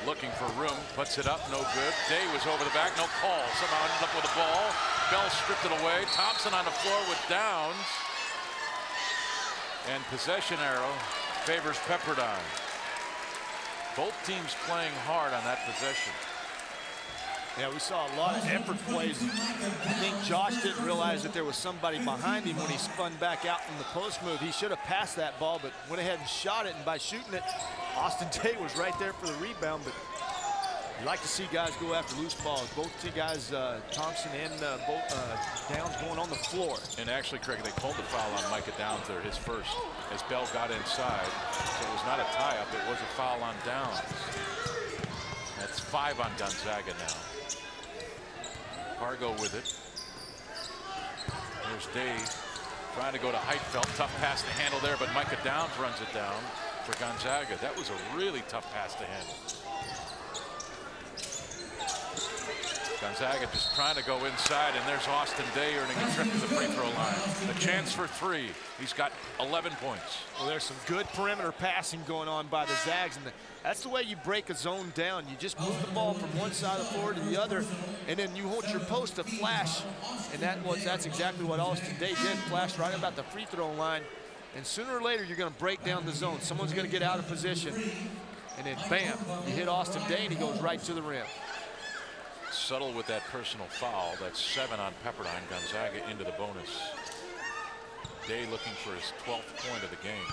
looking for room, puts it up, no good. Day was over the back, no call. Somehow ended up with the ball. Bell stripped it away. Thompson on the floor with downs. And possession arrow favors Pepperdine. Both teams playing hard on that possession. Yeah, we saw a lot of effort plays. I think Josh didn't realize that there was somebody behind him when he spun back out from the post move. He should have passed that ball, but went ahead and shot it. And by shooting it, Austin Day was right there for the rebound. But you like to see guys go after loose balls. Both two guys, Thompson and Downs, going on the floor. And actually, Craig, they called the foul on Micah Downs there, his first, as Bell got inside. So it was not a tie-up. It was a foul on Downs. That's 5 on Gonzaga now. Pargo with it. There's Day trying to go to Heitfeld. Tough pass to handle there, but Micah Downs runs it down for Gonzaga. That was a really tough pass to handle. Gonzaga just trying to go inside, and there's Austin Day earning a trip to the free throw line. A chance for 3. He's got 11 points. Well, there's some good perimeter passing going on by the Zags, and that's the way you break a zone down. You just move the ball from one side of the floor to the other, and then you hold your post to flash, and that's exactly what Austin Day did. Flashed right about the free throw line, and sooner or later you're going to break down the zone. Someone's going to get out of position, and then bam, you hit Austin Day, and he goes right to the rim. Subtle with that personal foul. That's 7 on Pepperdine. Gonzaga into the bonus. Day looking for his 12th point of the game.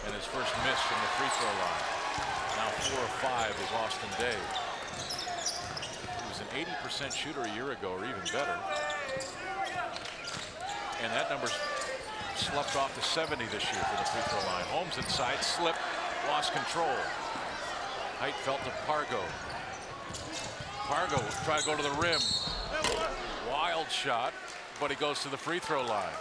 And his first miss from the free throw line. Now 4 of 5 is Austin Day. He was an 80% shooter a year ago, or even better. And that number's sloughed off to 70 this year for the free throw line. Holmes inside, slip, lost control. Heitfeld to Pargo. Pargo will try to go to the rim. Wild shot, but he goes to the free throw line.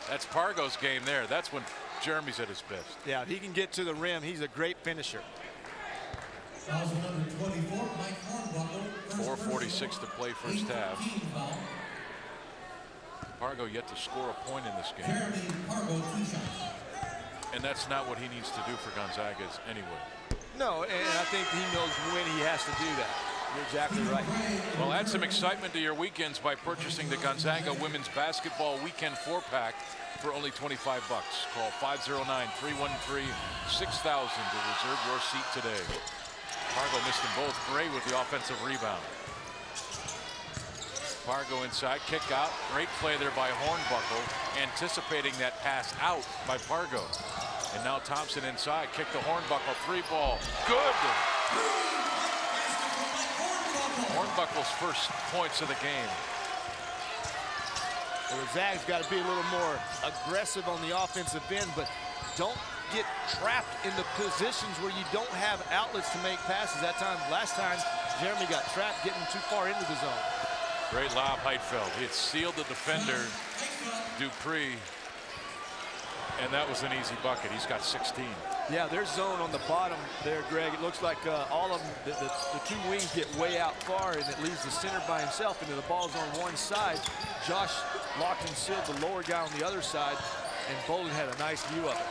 That's Pargo's game there. That's when Jeremy's at his best. Yeah, if he can get to the rim, he's a great finisher. 4:46 to play first half. Pargo yet to score a point in this game. And that's not what he needs to do for Gonzaga anyway. No, and I think he knows when he has to do that. You're exactly right. Well, add some excitement to your weekends by purchasing the Gonzaga Women's Basketball Weekend 4-pack for only $25. Call 509-313-6000 to reserve your seat today. Pargo missed them both. Gray with the offensive rebound. Pargo inside, kick out. Great play there by Hornbuckle, anticipating that pass out by Pargo. And now Thompson inside, kick to Hornbuckle, 3-ball. Good! Hornbuckle's first points of the game. Well, the Zags got to be a little more aggressive on the offensive end, but don't get trapped in the positions where you don't have outlets to make passes. Last time, Jeremy got trapped getting too far into the zone. Great lob, Heitfeld. He had sealed the defender, Dupree, and that was an easy bucket. He's got 16. Yeah, their zone on the bottom there, Greg. It looks like all of them, the two wings get way out far, and it leaves the center by himself, and the ball's on one side. Josh locked and sealed the lower guy on the other side, and Bolden had a nice view of it.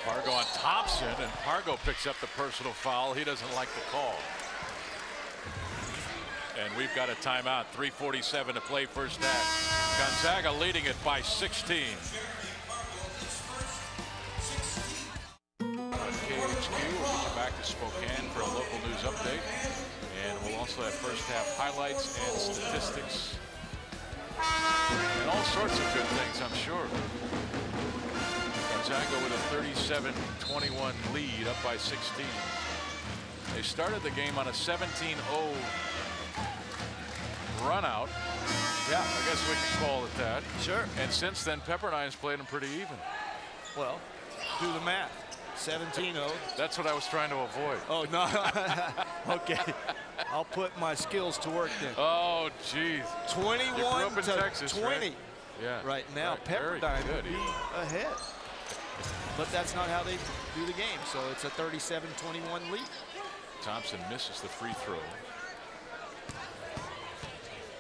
Pargo on Thompson, and Pargo picks up the personal foul. He doesn't like the call. And we've got a timeout. 3:47 to play first half. Gonzaga leading it by 16. KHQ will get you back to Spokane for a local news update. And we'll also have first half highlights and statistics. And all sorts of good things, I'm sure. Gonzaga with a 37-21 lead, up by 16. They started the game on a 17-0 run out. Yeah, I guess we can call it that. Sure. And since then, Pepperdine's played them pretty even. Well, do the math. 17-0. That's what I was trying to avoid. Oh, no. Okay. I'll put my skills to work then. Oh, geez. 21 to Texas, 20. Right? Yeah. Right now, right. Pepperdine would be ahead. But that's not how they do the game. So it's a 37-21 lead. Thompson misses the free throw.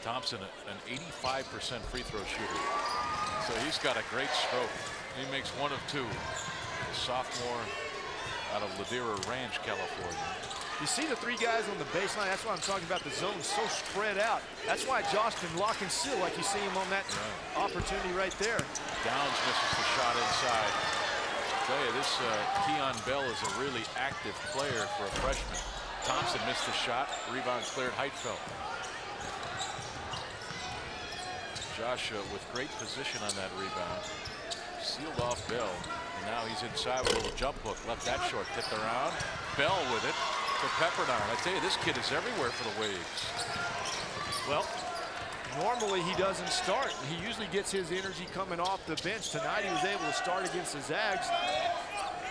Thompson, an 85% free throw shooter. So he's got a great stroke. He makes one of two. A sophomore out of Ladera Ranch, California. You see the three guys on the baseline. That's why I'm talking about the zone so spread out. That's why Josh can lock and seal like you see him on that opportunity right there. Downs misses the shot inside. I tell you, this Keon Bell is a really active player for a freshman. Thompson missed the shot. Rebound cleared Heitfeld. Josh with great position on that rebound. Sealed off Bell. And now he's inside with a little jump hook. Left that short. Tipped around. Bell with it for Pepperdine. I tell you, this kid is everywhere for the Waves. Well, normally he doesn't start. He usually gets his energy coming off the bench. Tonight he was able to start against the Zags.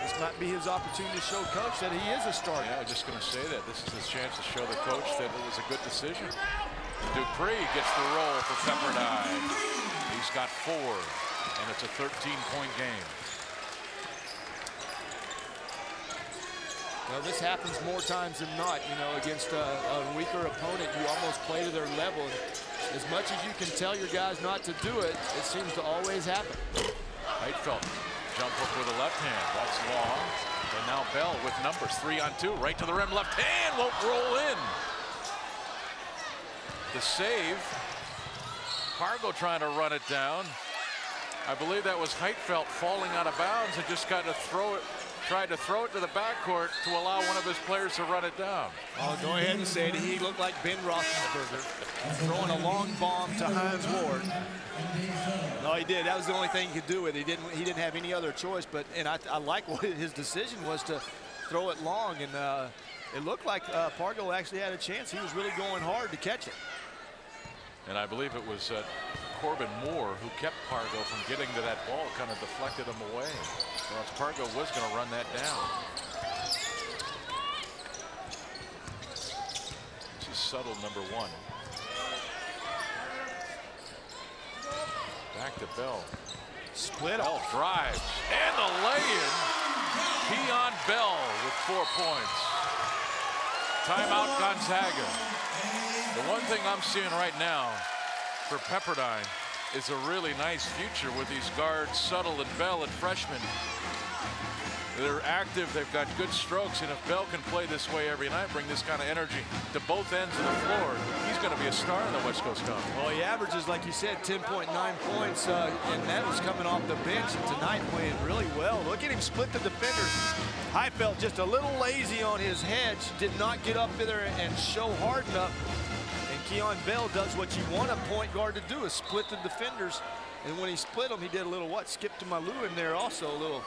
This might be his opportunity to show coach that he is a starter. Yeah, I'm just going to say that. This is his chance to show the coach that it was a good decision. Dupree gets the roll for Pepperdine. He's got 4, and it's a 13-point game. Well, this happens more times than not, you know, against a weaker opponent. You almost play to their level. As much as you can tell your guys not to do it, it seems to always happen. Heitfeld, jump hook with a left hand. That's long. And now Bell with numbers. 3 on 2. Right to the rim. Left hand won't roll in. The save. Pargo trying to run it down. I believe that was Heitfeld falling out of bounds and just got to throw it. Tried to throw it to the backcourt to allow one of his players to run it down. Oh, go ahead and say it. He looked like Ben Roethlisberger throwing a long bomb to Hines Ward. No, he did. That was the only thing he could do with it. He didn't have any other choice. But I like what his decision was to throw it long, and it looked like Pargo actually had a chance. He was really going hard to catch it. And I believe it was Corbin Moore who kept Pargo from getting to that ball, kind of deflected him away. Well, Pargo was going to run that down. This is subtle number 1. Back to Bell. Split Bell drives and the lay-in. Keon Bell with 4 points. Timeout Gonzaga. The one thing I'm seeing right now for Pepperdine is a really nice future with these guards, Suttle and Bell, and freshmen. They're active, they've got good strokes, and if Bell can play this way every night, bring this kind of energy to both ends of the floor, he's going to be a star in the West Coast Conference. Well, he averages, like you said, 10.9 points, and that was coming off the bench, and tonight playing really well. Look at him split the defenders. Heitfeld just a little lazy on his hedge, did not get up there and show hard enough. And Keon Bell does what you want a point guard to do, is split the defenders. And when he split them, he did a little skip to Malou in there also, a little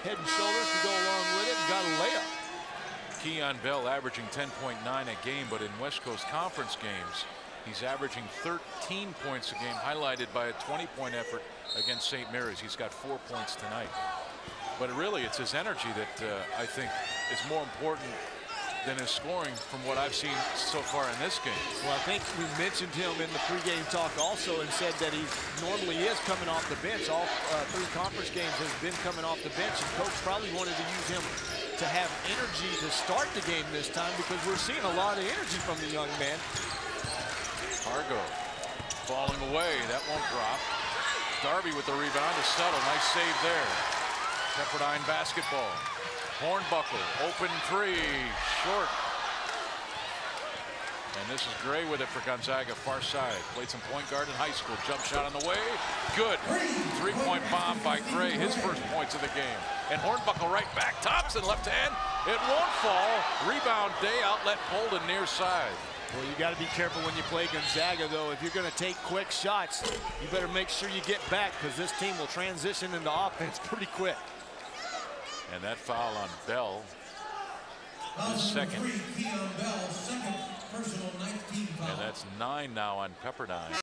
head and shoulders to go along with it, and got a layup. Keon Bell averaging 10.9 a game, but in West Coast Conference games, he's averaging 13 points a game, highlighted by a 20-point effort against St. Mary's. He's got 4 points tonight. But really, it's his energy that I think is more important than his scoring from what I've seen so far in this game. Well, I think we mentioned him in the pregame talk also and said that he normally is coming off the bench. All 3 conference games has been coming off the bench, and coach probably wanted to use him to have energy to start the game this time because we're seeing a lot of energy from the young man. Pargo falling away. That won't drop. Darby with the rebound to Suttle. Nice save there. Pepperdine basketball. Hornbuckle, open 3, short. And this is Gray with it for Gonzaga, far side. Played some point guard in high school. Jump shot on the way. Good. 3-point bomb by Gray, his first points of the game. And Hornbuckle right back. Thompson left hand. It won't fall. Rebound Day, outlet pulled and near side. Well, you got to be careful when you play Gonzaga, though. If you're going to take quick shots, you better make sure you get back because this team will transition into offense pretty quick. And that foul on Bell is second. And that's 9 now on Pepperdine.